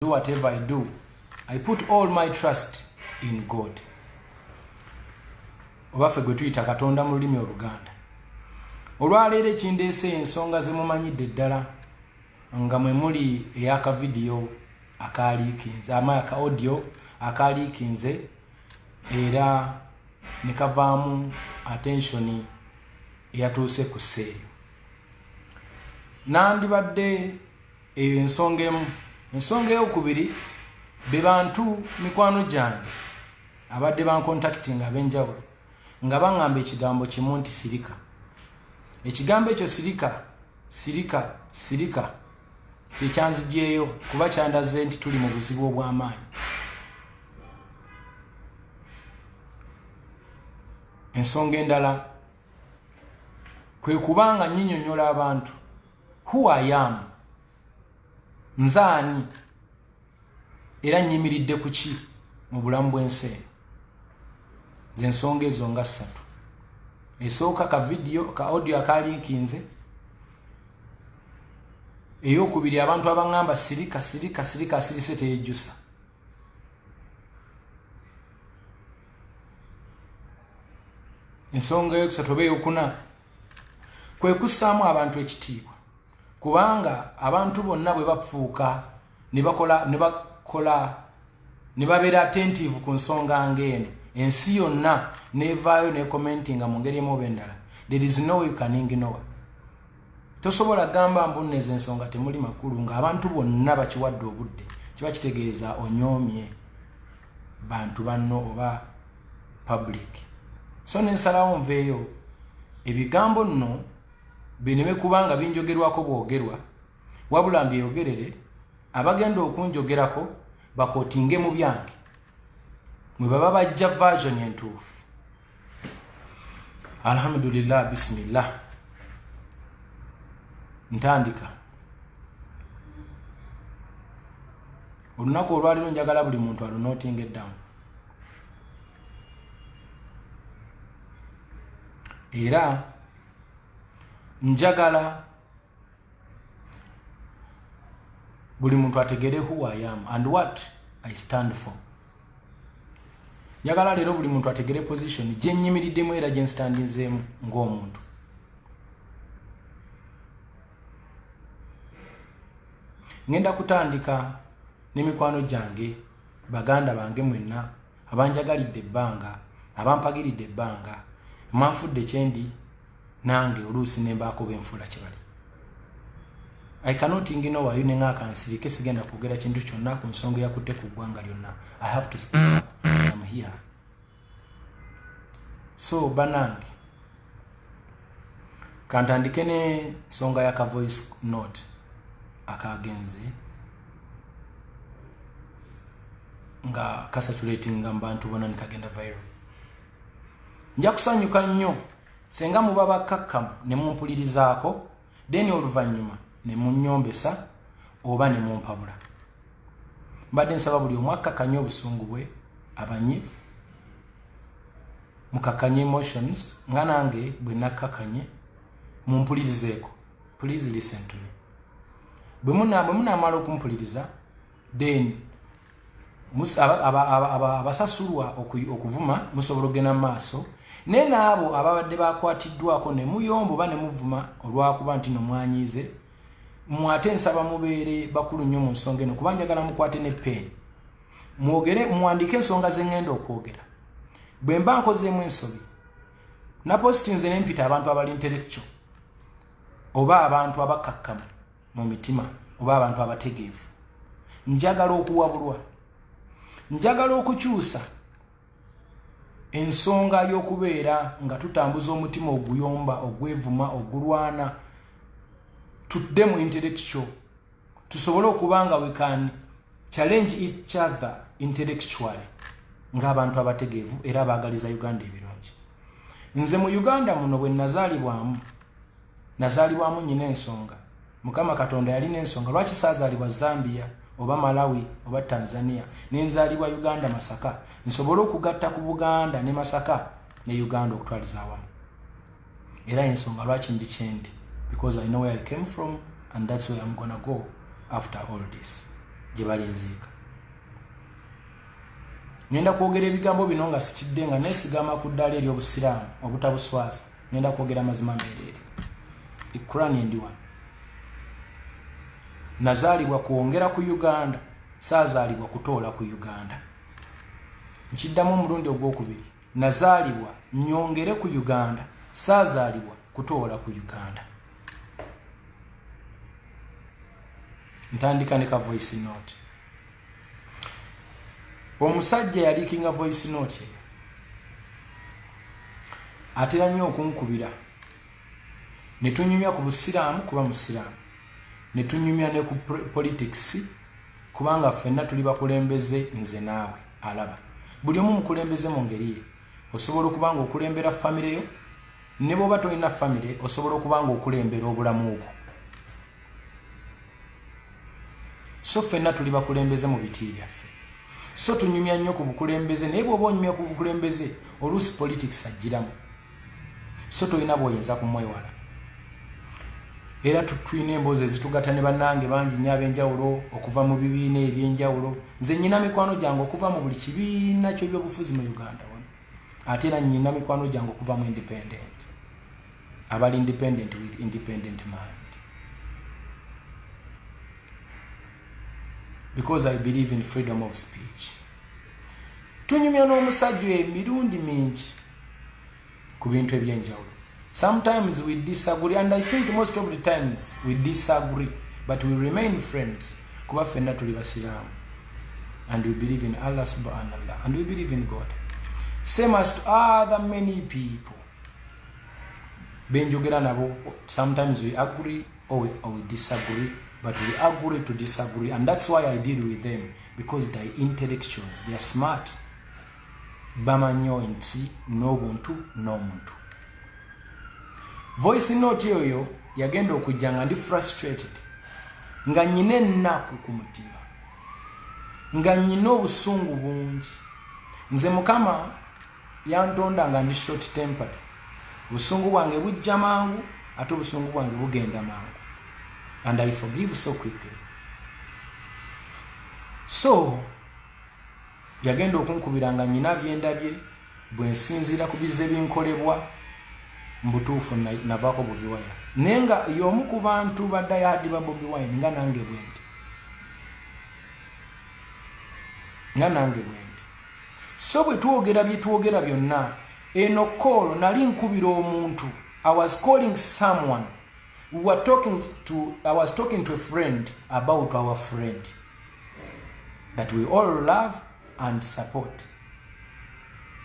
do whatever I do, I put all my trust in God. Obafe gwe tuyita Katonda mu lulimi Oluganda. Olwaleero ekindeese ensonga ze mumanyidde ddala nga mwe muli eyaka video akaliikinze aka audio akaliikinze era ne kavaamu attention eyatuuse ku sseeri. Nandibadde eyo ensonga emu. Ensonga eyokubiri be bantu mikwano gyange abadde bancontacting ab'enjawulo nga baŋŋamba ekigambo kimu nti sirika. Ekigambo ekyo sirika kyekyanzijeeyo kuba kyandaze nti tuli mu buzibu obw'amaanyi. Ensonga endala kwe kubanga nnyinnyonnyola abantu who I am, nzaani era nnyimiridde ku ki mu bulamu bw'ensi eno. Ze ensonga ezo nga ssatu. Esooka ka video ka audio akaliikinze, eyokubiri abantu abaŋŋamba sirika asirise teyejjusa. Ensonga eyokusatu oba eyokuna kwe kussaamu abantu ekitiibwa, kubanga abantu bonna bwe bafuuka ne babeera attentive ku nsonga ng'eno, ensi yonna nevaayo ne commentinga mu ngeri emu oba endala. There is no way you can ignore. Tosobola gamba mbunne ezo ensonga temuli makulu nga abantu bonna bakiwadde obudde. Kiba kitegeeza onyoomye bantu banno oba public. So nensalawo nveeyo ebigambo nno bineme kubanga binjogerwako bwogerwa, wabula mbyeyogerere abagenda okunjogerako bakootinge mu byange mwe baba bajja version entuufu. Alhamdulillah, bismillah. Ntandika. Olunaku olwaliro njagala buli muntu alunootinge down. Era njagala buli muntu ategere who I am and what I stand for. Njagala leero buli muntu ategere position gye nnyimiriddemu era gye nstandinzeemu ng'omuntu. Ngenda kutandika n'emikwano gyange, baganda bange mwenna abanjagalidde ebbanga, abampagiridde ebbanga, manfudde kyendi nange oluusi ne mbaako benfuula kye bali. I cannot ignore you nenga akansirike sigenda kwogera kintu kyonna ku nsonga yakutte ku ggwanga lyonna. I have to speak up. I'm here. So banange kantandike ne nsonga ya ka voice note akagenze nga kasaturating nga bantu bonna nikagenda viral. Nja kusanyuka nnyo senga muba bakkakkamu ne mumpulirizaako, then oluvannyuma ne munnyombesa oba ne mumpabula. Mbadde nsaba buli omu akkakkanye obusungu bwe, abanyivu mukakkanye emotions nga nange bwe nakkakkanye mumpulirizeeko. Please listen to me. Bwe munaamala okumpuliriza, then abasasulwa okuvuma musobola okugenda mu maaso, naye n'abo ababadde bakwatiddwako ne muyomba oba ne muvuma olwakuba nti no mwanyiize, mwate nsaba mubeere bakulu nnyo mu nsonga eno kuba njagala mukwate ne peeni. Mwogere, muwandike ensonga ze ŋŋenda okwogera. Bwe mba nkozeemu ensobi, napositinze ne mpita abantu abali intellectual oba abantu abakkakkamu mu mitima oba abantu abategeevu. Njagala okuwabulwa, njagala okukyusa ensonga y'okubeera nga tutambuza omutima oguyomba, ogwevuma, ogulwana. Tudde mu intellectual tusobole okuba nga we can challenge each other intellectually ng'abantu abategeevu era abaagaliza Uganda ebirungi. Nze mu Uganda muno bwe nazaalibwamu nyina ensonga. Mukama Katonda yalina ensonga lwaki saazaalibwa Zambia oba Malawi oba Tanzania nenzaalibwa Uganda Masaka, nsobole okugatta ku Buganda ne Masaka ne Uganda okutwaliza awamu. Era ensonga lwaki ndi kyendi, because I know where I came from and that's where I'm gonna go after all this. gye balinziika. Ngenda kwogera ebigambo bino nga sitidde nga neesigama ku ddaala ery'obusiraamu obutabuswaza. Ngenda kwogera mazima meereere. Ikurani ndiwa. Nazaalibwa kuwongera ku Uganda, saazaalibwa kutoola ku Uganda. Nkiddamu omulundi ogwokubiri. Nazaalibwa nyongere ku Uganda, saazaalibwa kutoola ku Uganda. Ntandika ne ka voice note. Omusajja yaliikinga voice note eyo. Atera nnyo okunkubira. Ne tunyumya ku busiraamu kuba musiraamu. Ne tunyumya ne ku politics kubanga ffenna tuli bakulembeze nze naawe alaba. Buli omu mukulembeze mu ngeri ye. Osobola okuba nga okulembera famire yo, ne bw'oba tolina famire osobola okuba nga okulembera obulamu obwo. So ffenna tuli bakulembeze mu biti byaffe. So tunyumya nnyo ku bukulembeze, naye bw'oba onyumya ku bukulembeze oluusi politics agiramu. So tolina bw'oyinza kumwewala. Era tulina emboozi ezitugatta ne bannange bangi nnyo ab'enjawulo okuva mu bibiina eby'enjawulo. Nze nnyina mikwano gyange okuva mu buli kibiina ky'ebyobufuzi mu Uganda wano. Ate era nnyina mikwano gyange okuva mu independent. Abali independent with independent mind. Because I believe in freedom of speech. Tunyumya n'omusajja emirundi mingi ku bintu eby'enjawulo. Sometimes we disagree, and I think most of the times we disagree, but we remain friends. Kuba ffenna tuli basiraamu. And we believe in Allah subhanahu wa ta'ala. And we believe in God. Same as to other many people. Benjogera nabo, sometimes we agree or we disagree, but we agree to disagree. And that's why I deal with them. Because they're intellectuals, they're smart. Bamanyo nti n'obuntu n'omuntu. Voice note yoyo yagenda okujja nga ndi frustrated. Nga nyina ennaku ku mutima. Nga nyina obusungu bungi. Nze Mukama yantonda nga ndi short tempered. Obusungu bwange bujja mangu, ate obusungu bwange bugenda mangu. And I forgive so quickly. So, yagenda okunkubira nga nyina byendabye, bwe nsinzira ku bizze binkolebwa, mbutuufu navaako Bobi Wine. Nenga y'omu ku bantu badayadi ba Bobi Wine nga nange bwendi. Nga nange bwendi. So bwe twogera bye twogera byonna, eno call nali nkubira omuntu. I was calling someone. I was talking to a friend about our friend that we all love and support.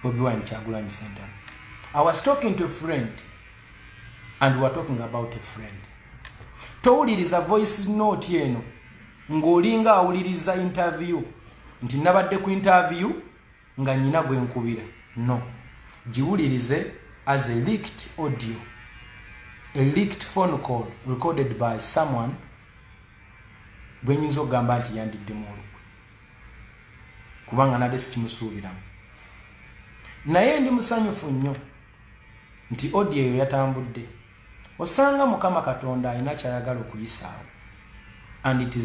Bobi Wine Kyagulanyi Ssentamu. I was talking to a friend and we were talking about a friend. Towuliriza voice note yeno ng'olinga awuliriza interview nti nabadde ku interview nga nyina gwe nkubira. No. Giwulirize as a leaked audio. A leaked phone call recorded by someone bwe nyinza okugamba nti yandiddemu olukwe. Kubanga nadde sikimusuubiramu. Naye ndi musanyufu nnyo nti audio eyo yatambudde. Osanga Mukama Katonda alina kyayagala okuyisaawo. And it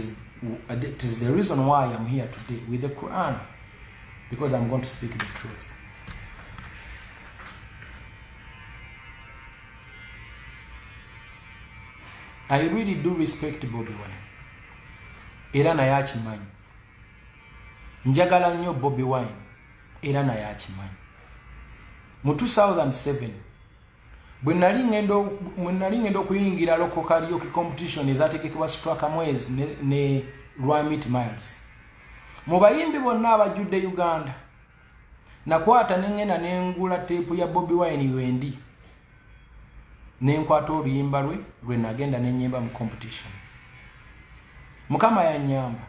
is the reason why I am here today with the Quran. Because I'm going to speak the truth. I really do respect Bobi Wine. Era naye akimanyi. Njagala nnyo Bobi Wine. Era naye akimanyi. Mu 2007 bwe nali ngendo okuyingira local karaoke competition ezateekebwa Straka Mwezi ne Rwamit Miles. Mu bayimbi bonna abajjudde Uganda, nakwata n'engenda n'engula teepu ya Bobi Wine wendi. Nenkwata oluyimba lwe nagenda n'ennyimba mu competition. Mukama yannyamba.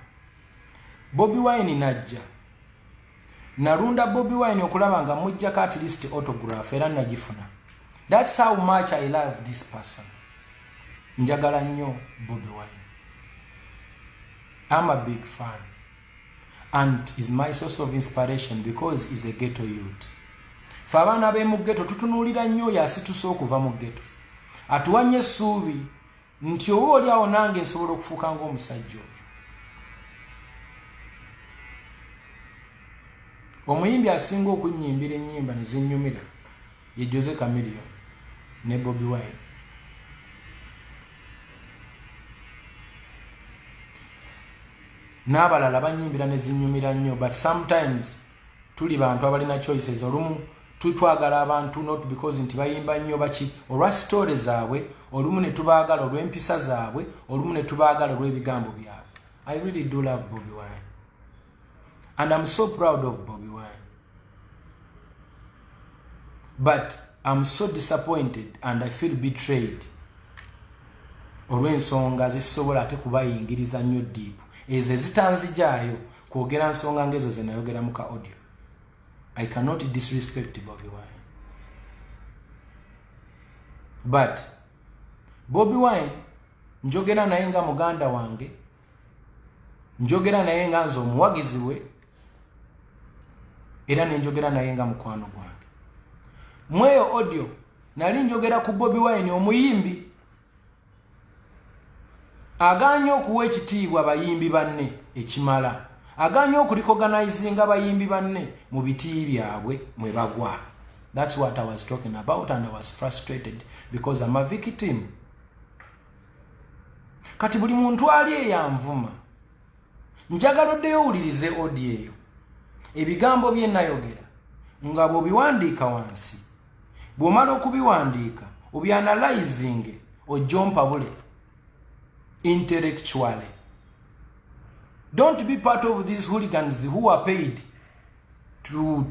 Bobi Wine najja. Narunda Bobi Wine okulaba nga mujjako at least autograph era nagifuna. That's how much I love this person. Njagala nnyo Bobi Wine. I'm a big fan. And is my source of inspiration because he's a ghetto youth. Fabana be mu ghetto tutunulira nnyo yasitusa okuva mu ghetto. Atuwanye essuubi nti oba oli awo nange nsobola okufuuka ng'omusajja oyo. omuyimbi asinga okunyimbira ennyimba ne zinnyumira ye Jose Chameleone ne Bobi Wine. N'abalala banyimbira ne zinnyumira nnyo, but sometimes tuli bantu abalina choices. Olumu tutwagala abantu not because nti bayimba nnyo baki olwa story zaabwe, olumu ne tubaagala olw'empisa zaabwe, olumu ne tubaagala olw'ebigambo byabwe. I really do love Bobi Wine. And I'm so proud of Bobi Wine. But I'm so disappointed and I feel betrayed. Olw'ensonga zisobola ate kubayingiriza nnyo deep. Ezo zitanzijaayo kwogera nsonga ngezo ze nayogera mu ka audio. I cannot disrespect Bobi Wine. But Bobi Wine njogera naye nga muganda wange, njogera naye nga nze omuwagizi we, era ne njogera naye nga mukwano gwange. Mweyo audio nali njogera ku Bobi Wine omuyimbi aganya okuwa ekitiibwa bayimbi banne ekimala, aganya okurecognizinga bayimbi banne mu biti byabwe mwe bagwa. That's what I was talking about, and I was frustrated because I'm a victim. Kati buli muntu ali eyanvuma, njagala oddeyo owulirize audio eyo, ebigambo bye nayogera nga bw'obiwandiika wansi, bw'omala okubiwandiika obyanalyzing ojjompa bule intellectually. Don't be part of these hooligans who are paid to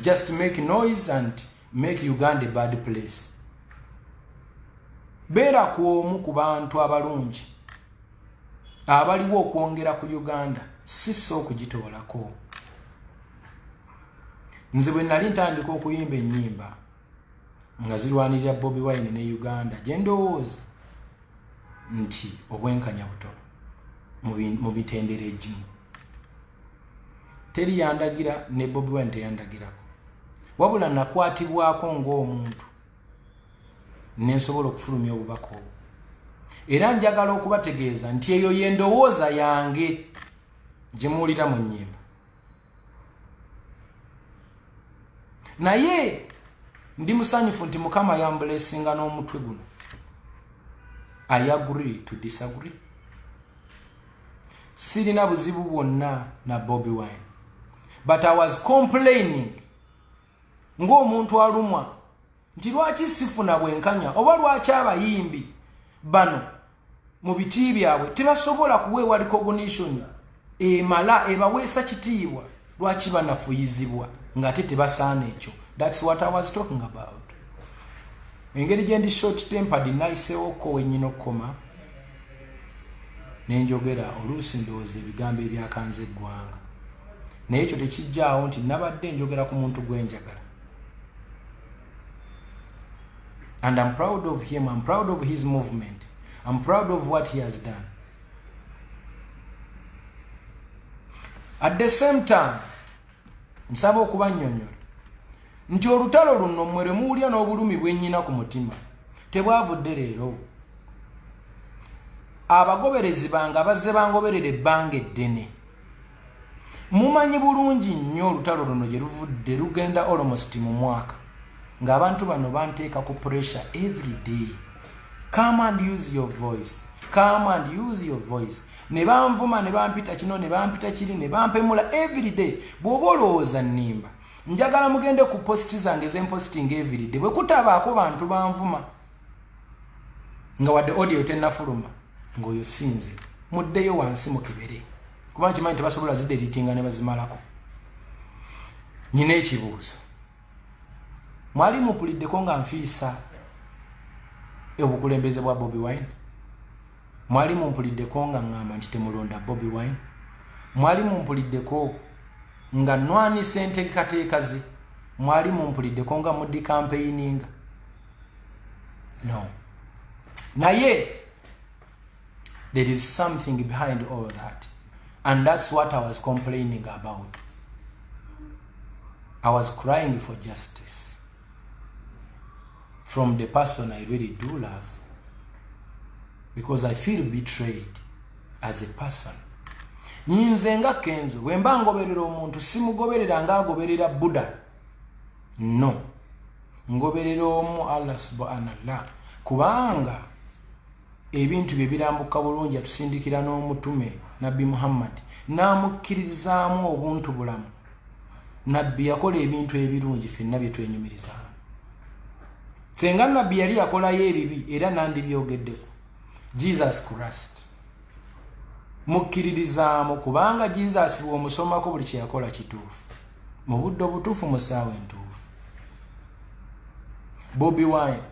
just make noise and make Uganda a bad place. Beera kwomu ku bantu abalungi abaliwo okwongera ku Uganda, siso okugitoolako. Nze bwe nali ntandika okuyimba ennyimba nga zirwanirira Bobi Wine ne Uganda, gye ndowooza nti obwenkanya butono mu mitendera egimu. Teri yandagira ne Bobi Wine teyandagirako, wabula nakwatibwako ng'omuntu nensobola okufulumya obubaka obwo. Era njagala okubategeeza nti eyo yendowooza yange gye muwulira mu nnyimba. Naye ndi musanyufu nti Mukama yambulesinga n'omutwe guno. I agree to disagree. Sirina buzibu bwonna na Bobi Wine, but I was complaining ng'omuntu alumwa nti lwaki sifuna bwenkanya, oba lwaki abayimbi bano mu biti byabwe tebasobola kuweebwa recognition emala ebaweesa kitiibwa, lwaki banafuyizibwa ng'ate tebasaana ekyo. That's what I was talking about. Engeri gye ndi short tempered nayiseewoko wennyina okukoma nenjogera oluusi ndowooza ebigambo ebyakanza eggwanga, naye ekyo tekijjaawo nti nabadde njogera ku muntu gwe njagala. And I'm proud of him, I'm proud of his movement, I'm proud of what he has done. At the same time, nsaba okubannyonnyola nti olutalo luno mmwe lwe muwulya n'obulumi bwennyina ku mutima tebwavudde leero. Abagoberezi bange abazze bangoberera ebbanga eddene mumanyi bulungi nnyo olutalo luno gye luvudde, lugenda almost mu mwaka, ng'abantu bano banteeka ku pressure every day. Come and use your voice, come and use your voice. Ne banvuma ne bampita kino ne bampita kiri ne bampemula every day. Bw'oba olowooza nnimba, njagala mugende ku posti zange zemposting every day. Bwe kutabaako bantu banvuma nga wadde audio tennafuluma, ng'oyo sinze, muddeyo wansi mukebere, kuba nkimanyi tebasobola zideditinga ne bazimalako. Nyina ekibuuzo, mwali mupuliddeko nga nfiisa obukulembeze bwa Bobi Wine? Mwali mumpuliddeko nga ngamba nti temulonda Bobi Wine? Mwali mumpuliddeko nga nnwanisa enteekateeka ze? Mwali mumpuliddeko nga muddi campaigninga? No. Naye there is something behind all that, and that's what I was complaining about. I was crying for justice from the person I really do love, because I feel betrayed as a person. Nyinze nga Kenzo bwemba ngoberera omuntu simugoberera nga agoberera Buddha. No. Ngoberera omu Allah subhanahu kubanga ebintu bye birambuka bulungi atusindikira n'omutume Nabbi Muhammad namukkiririzaamu obuntu bulamu. Nabbi yakola ebintu ebirungi ffenna bye twenyumiriza. Senga Nabbi yali yakolayo ebibi era nandibyogeddeko. Jesus Christ mukkiririzaamu kubanga Jesus bw'omusomako buli kye yakola kituufu. Mu budde obutuufu mu ssaawa entuufu. Bobi Wine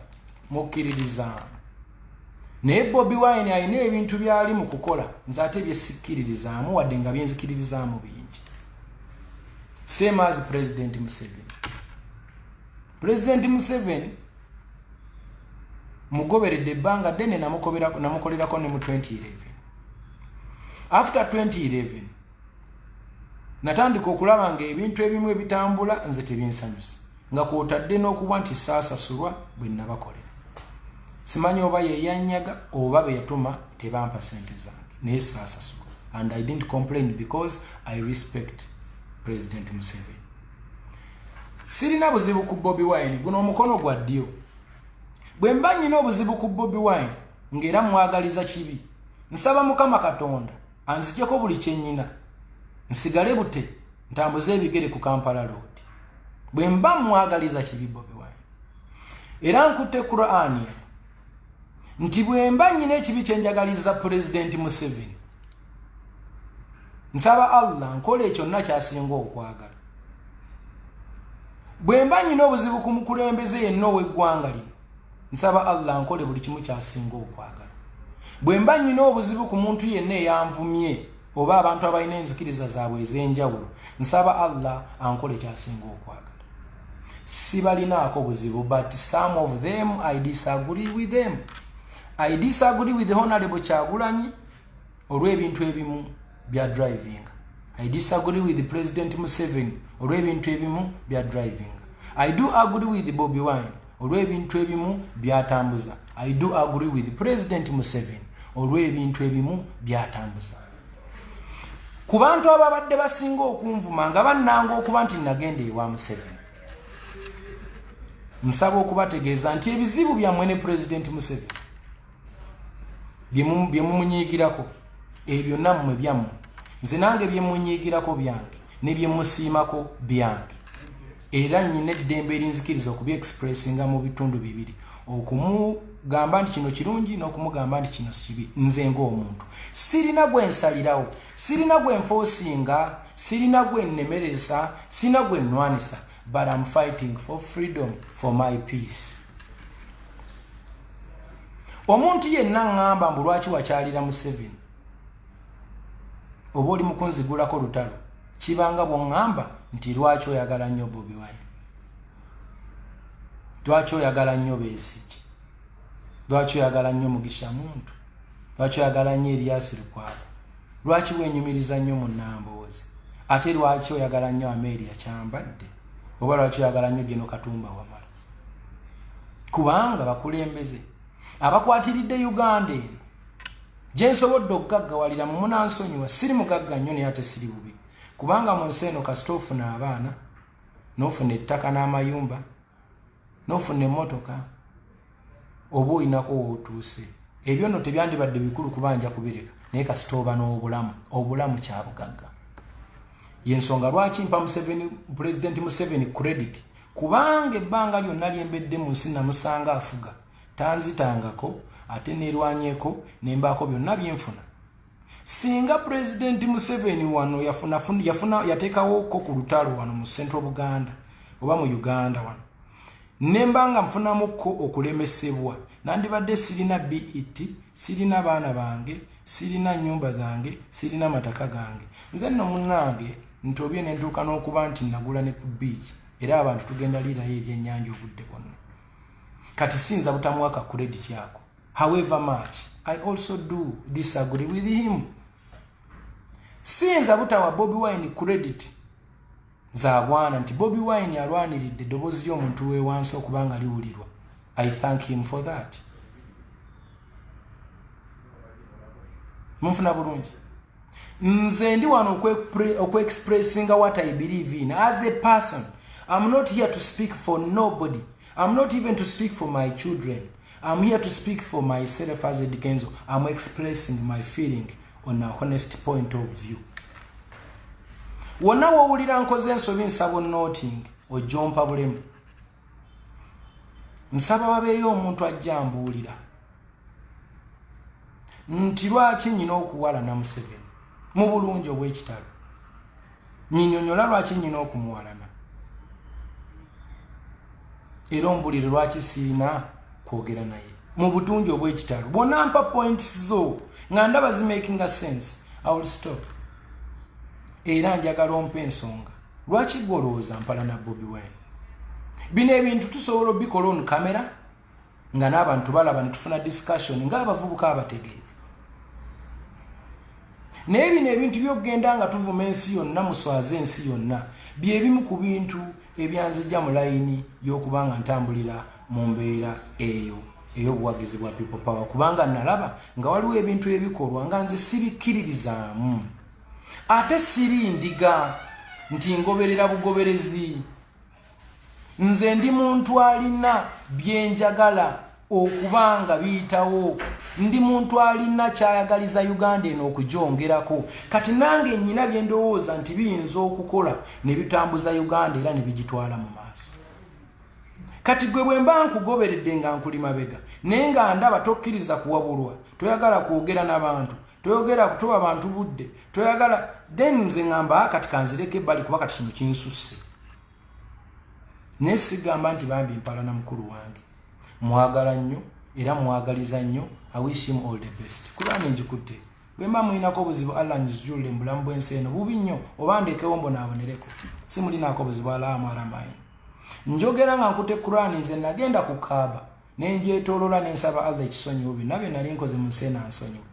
mukkiririzaamu. Naye Bobi Wine alina ebintu byali mu kukola nze ate bye sikkiririzaamu wadde nga byenzikiririzaamu bingi. Same as President Museveni. President Museveni mugoberedde ebbanga ddene namukolerako ne mu 2011. After 2011 natandika okulaba nga ebintu ebimu ebitambula nze tebinsanyusa nga kwotadde n'okuba nti saasasulwa bwe nabakolera. Simanyi oba ye yanyaga oba be yatuma tebampa sente zange naye saasasulwa. And I didn't complain because I respect President Museveni. Sirina buzibu ku Bobi Wine guno omukono gwa ddyo. Bwe mba nnyina obuzibu ku Bobi Wine ng'era mwagaliza kibi, nsaba Mukama Katonda anzigyeko buli kye nnyina nsigale bute ntambuze ebigere ku Kampala Road. Bwe mba mwagaliza kibi Bobi Wine era nkutte Qur'ani nti bwe mba nnyina ekibi kye njagaliza President Museveni nsaba Allah nkola ekyo nna kyasinga okwagala. Bwe mba nnyina obuzibu ku mukulembeze yenna ow'eggwanga lino nsaba Allah nkole buli kimu kyasinga okwagala. Bwe mba nnyina obuzibu ku muntu yenna eyanvumye oba abantu abalina enzikiriza zaabwe ez'enjawulo nsaba Allah ankole kyasinga okwagala. Sibalinaako buzibu but some of them I disagree with them. I disagree with the Honorable Kyagulanyi olw'ebintu ebimu bya driving. I disagree with the President Museveni olw'ebintu ebimu bya driving. I do agree with Bobi Wine olw'ebintu ebimu byatambuza. I do agree with President Museveni olw'ebintu ebimu byatambuza. Ku bantu ababadde basinga okunvuma nga bannanga okuba nti nagenda ewa Museveni, nsaba okubategeeza nti ebizibu byammwe ne President Museveni bye mumunyiigirako ebyo nammwe byammwe, nze nange bye munyiigirako byange ne bye musiimako byange. Era nnyina eddembe erinzikiriza okubyexpressinga mu bitundu bibiri, okumugamba nti kino kirungi n'okumugamba nti kino kibi. Nze ng'omuntu sirina gwe nsalirawo, sirina gwe nfoosinga, sirina gwe nnemeresa, sirina gwe nnwanisa, but I'm fighting for freedom, for my peace. Omuntu yenna ngamba mbu lwaki wakyalira Museveni oba oli mukunzigulako lutalo kibanga bw'ongamba nti lwaki oyagala nnyo Bobi Wine, lwaki oyagala nnyo Besigye, lwaki oyagala nnyo Mugisha Muntu, lwaki oyagala nnyo Erias Lukwago, lwaki wenyumiriza nnyo mu Nambooze, ate lwaki oyagala nnyo Amelia Kyambadde, oba lwaki oyagala nnyo Geno Katumba Wamala. Kubanga bakulembeze abakwatiridde Uganda eno gye nsobodde okugaggawalira mu munansonyiwa, siri mugagga nnyo naye ate siri bubi, kubanga mu nsi eno kasita ofuna abaana n'ofuna ettaka n'amayumba n'ofuna emmotoka oba olinako wootuuse, ebyo nno tebyandibadde bikulu kubanja kubireka, naye kasita oba n'obulamu, obulamu kyabugagga. Yensonga lwaki mpa President Museveni credit, kubanga ebbanga lyonna lyembedde mu nsi namusanga afuga tanzitangako ate neerwanyeeko nembaako byonna byenfuna. Singa President Museveni wano yateekawo ko ku lutalo wano mu Central Buganda oba mu Uganda wano, nembanga nfunamuko okulemesebwa, nandibadde sirina BET, sirina baana bange, sirina nyumba zange, sirina mataka gange. Nze nno munnange ntobye nentuuka n'okuba nti nagula ne ku beach era abantu tugenda liirayo ebyennyanja obudde bwonna. Kati sinza butamuwaka credit yako. However much I also do disagree with him. Sinza butawa Bobi Wine credit zaagwana nti Bobi Wine alwaniridde eddoboozi ly'omuntu we wansi okubanga liwulirwa. I thank him for that. Munfuna bulungi. Nze ndi wano okwe-expressinga what I believe in as a person. I'm not here to speak for nobody. I'm not even to speak for my children. I'm here to speak for myself as a Dikenzo. I'm expressing my feeling on a honest point of view. Wonna wawulira nkoze ensobi nsaba noting ojompa bulemu. Nsaba wabeeyo omuntu ajja ambuulira nti lwaki nyina okuwalana Museveni mu bulungi obw'ekitalo. Nyinyonyola lwaki nyina okumuwalana. Era ombulire lwaki sirina kwogera naye mu butungi obw'ekitalo. Bwonna mpa points zo nga ndaba zimakinga sense. I will stop. Era njagala ompa ensonga. Lwaki golowooza mpala na Bobi Wine? Bino ebintu tusobola obikola on kamera nga n'abantu balaba ne tufuna discussion ng'abavubuka abategeevu. Naye bino ebintu by'okugenda nga tuvuma ensi yonna muswaze ensi yonna bye bimu ku bintu ebyanzijja mu layini y'okubanga ntambulira mu mbeera eyo ey'obuwagizi bwa people power, kubanga nalaba nga waliwo ebintu ebikolwa nga nze sibikkiririzaamu. Ate siri ndiga nti ngoberera bugoberezi. Nze ndi muntu alina byenjagala okubanga biyitawo. Ndi muntu alina kyayagaliza Uganda eno okujongerako. Kati nange nnyina bye ndowooza nti biyinza okukola ne bitambuza Uganda era ne bigitwala mu maaso. Kati gwe bwe mba nkugoberedde nga nkuli mabega naye nga ndaba tokkiriza kuwabulwa, toyagala kwogera n'abantu, toyogera kutoba abantu budde, toyagala, then nze ngamba kati kanzireke ebbali kuba kati kino kinsusse. Naye sigamba nti bambi mpala na mukulu wange. Mwagala nnyo era mwagaliza nnyo. I wish him all the best. Kurani njikutte. Bwe mba mulinako obuzibu Allah njijulire mu bulamu bw'ensi eno bubi nnyo oba ndekewo mbonaabonereko. Si mulinako obuzibu alaamu aramayi. Njogera nga nkute Kurani nze nagenda ku Kaaba ne njeetoolola ne nsaba Allah ekisonyiwo byonna bye nali nkoze mu nsi eno ansonyiwe.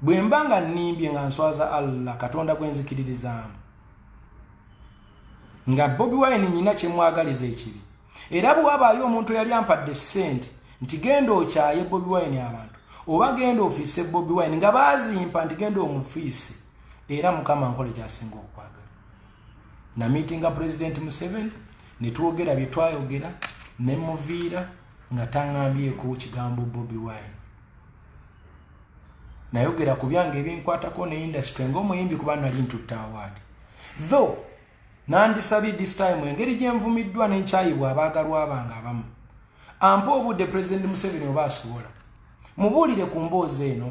Bwe mba nga nnimbye nga nswaza Allah Katonda gwe nzikiririzaamu nga Bobi Wine nyina kye mwagaliza ekibi. Era bwe wabaayo omuntu yali ampadde ssente nti genda okyaye Bobi Wine abantu oba genda ofiise Bobi Wine nga baazimpa nti genda omufiise, era Mukama nkole kyasinga okwagala. Na meetinga President Museveni ne twogera bye twayogera ne muviira nga taŋŋambyeko kigambo Bobi Wine. Nayogera ku byange ebinkwatako ne industry ng'omuyimbi kuba nali ntutte award. Though nandisabye this time engeri gye nvumiddwa n'enkyayibwa abaagalwa abange abamu. Ampa obudde President Museveni oba asobola mubuulire ku mboozi eno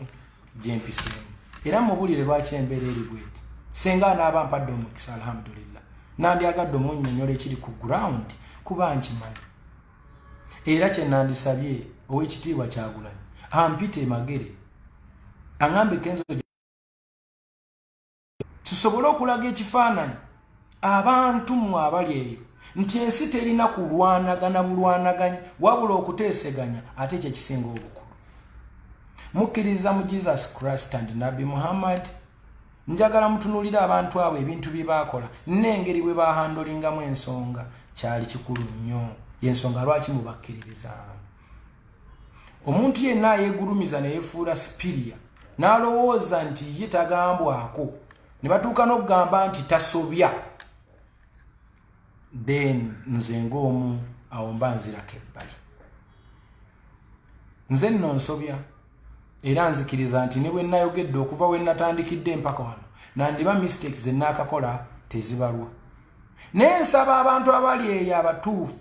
gye mpiseemu era mubuulire lwaki embeera eri bweti. Senga anaaba mpadde omukisa alhamdulillah nandyagadde omunnyonnyola ekiri ku ground kuba nkimanyi. Era kye nandisabye ow'ekitiibwa Kyagulanyi ampite Magere aŋambe Kenzo tusobole okulaga ekifaananyi abantu mmwe abali eyo nti ensi terina kulwanagana bulwanaganya wabula okuteeseganya ate ekyo ekisinga obukulu. Mukkiriza mu Jesus Christ and Nabi Muhammad. Njagala mutunulira abantu abo ebintu bye baakola n'engeri bwe baahandolingamu ensonga kyali kikulu nnyo. Y'ensonga lwaki mubakkiririza. Omuntu yenna yeegulumiza ne yeefuula Sipiria n'alowooza nti ye tagambwako ne batuuka n'okugamba nti tasobya, then nze ng'omu awo mba nzirako ebbali. Nze nno nsobya era nzikiriza nti ne bwe nayogedde okuva we natandikidde mpaka wano nandiba mistakes ze naakakola tezibalwa. Naye nsaba abantu abali eyo abatuufu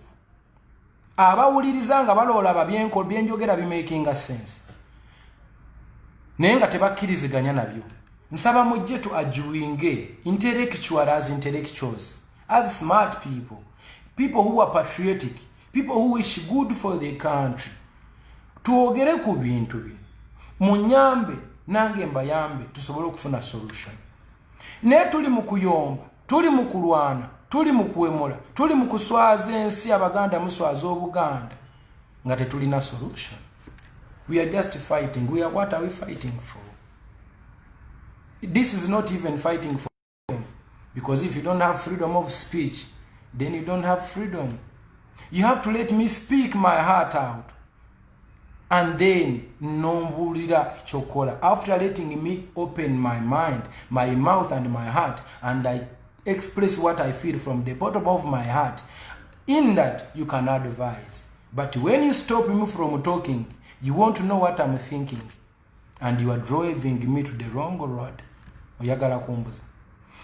abawuliriza nga baloola byenjogera bimakinga sense naye nga tebakkiriziganya nabyo. Nsaba mujje tu ajuinge intellectual as intellectuals, as smart people, people who are patriotic, people who wish good for the country. Tuogere ku bintu bino munyambe nange mbayambe tusobole okufuna solution. Naye tuli mu kuyomba, tuli mu kulwana, tuli mu kuwemula, tuli mu kuswaza ensi Abaganda muswaza Obuganda nga tetulina solution. We are just fighting. What are we fighting for? This is not even fighting for freedom, because if you don't have freedom of speech, then you don't have freedom. You have to let me speak my heart out. and then nombulira chokola. After letting me open my mind, my mouth and my heart, and I express what I feel from the bottom of my heart, in that you can advise. But when you stop me from talking, you want to know what I'm thinking, and you are driving me to the wrong road. Oyagala kumbuza.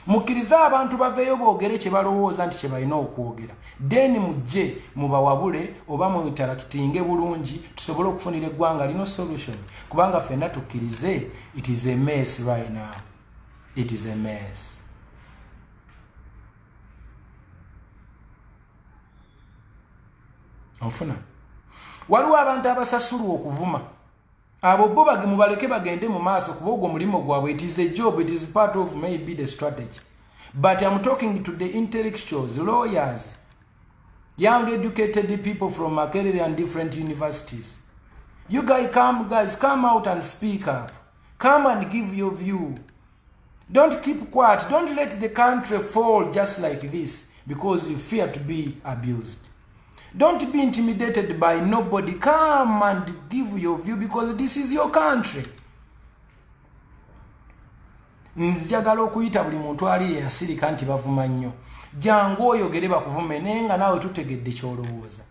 Mukiriza abantu baveyo boogere kye balowooza nti kye balina okwogera. Then mujje mubawabule oba mu interakitinge bulungi tusobole okufunira eggwanga lino solution. Kubanga ffenna tukkirize, it is a mess right now. It is a mess. Onfuna. Waliwo abantu abasasulwa okuvuma. Abo bo mubaleke bagende mu maaso kuba ogwo mulimo gwabwe. It is a job, it is part of maybe the strategy. But I'm talking to the intellectuals, lawyers, young educated people from Makerere and different universities. You guys come out and speak up. Come and give your view. Don't keep quiet. Don't let the country fall just like this because you fear to be abused. Don't be intimidated by nobody. Come and give your view because this is your country. Njagala okuyita buli muntu ali yasirika nti bavuma nnyo. Jangu oyogere bakuvume nenga nawe tutegedde kyolowooza.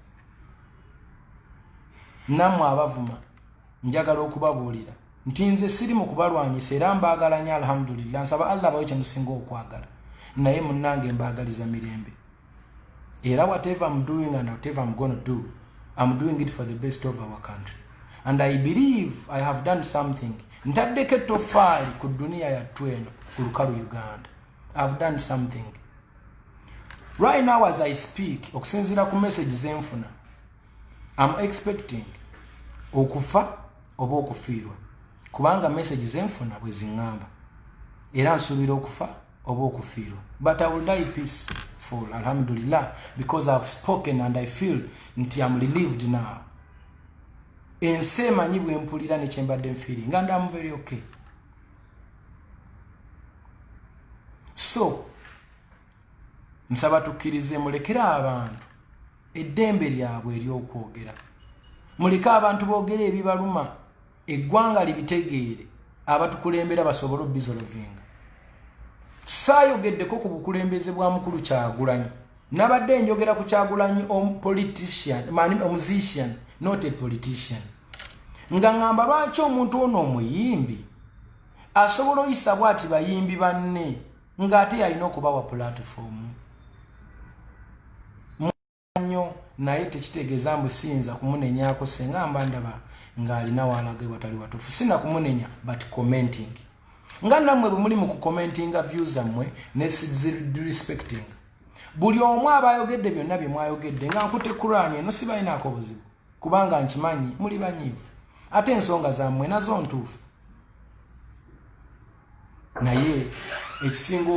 Namwe abavuma njagala okubabuulira nti nze siri mu kubalwanyisa era mbaagala nnyo alhamdulillah. Nsaba Allah bawe kye musinga okwagala. Naye munnange mbaagaliza mirembe. Era whatever I'm doing and whatever I'm going to do, I'm doing it for the best of our country. And I believe I have done something. Ntadeke tofali ku dunia ya tweno ku lukalu Uganda. I've done something. Right now as I speak, okusinzira ku messages enfuna, I'm expecting okufa oba okufiirwa. Kubanga messages enfuna bwe zingamba. Era nsuubira okufa oba okufiirwa. But I will die peaceful, alhamdulillah, because I've spoken and I feel nti I'm relieved now. Ense manyi bwe mpulira ne kyembadde mfeeling and I'm very okay. So nsaba tukkirize mulekera abantu eddembe lyabwe ery'okwogera. Muleke abantu boogere ebibaluma, eggwanga libitegeere, abatukulembera basobole obizolovinga. Saayogeddeko ku bukulembeze bwa mukulu Kyagulanyi. Nabadde njogera ku Kyagulanyi politician, musician, not a politician. Nga ngamba lwaki omuntu ono omuyimbi asobola oyisa bw'ati bayimbi banne ng'ate yalina okubawa platform. Nnyo naye tekitegeeza mbu siyinza kumunenyaako senga mba ndaba ng'alina waalage watali watuufu. Sina kumunenya but commenting. Nga nammwe bwe muli mu kukomentinga views zammwe ne respecting. Buli omu abayogedde byonna bye mwayogedde nga nkutte Kurani eno sibalinaako buzibu kubanga nkimanyi muli banyiivu. Ate ensonga zammwe nazo ntuufu. Naye ekisinga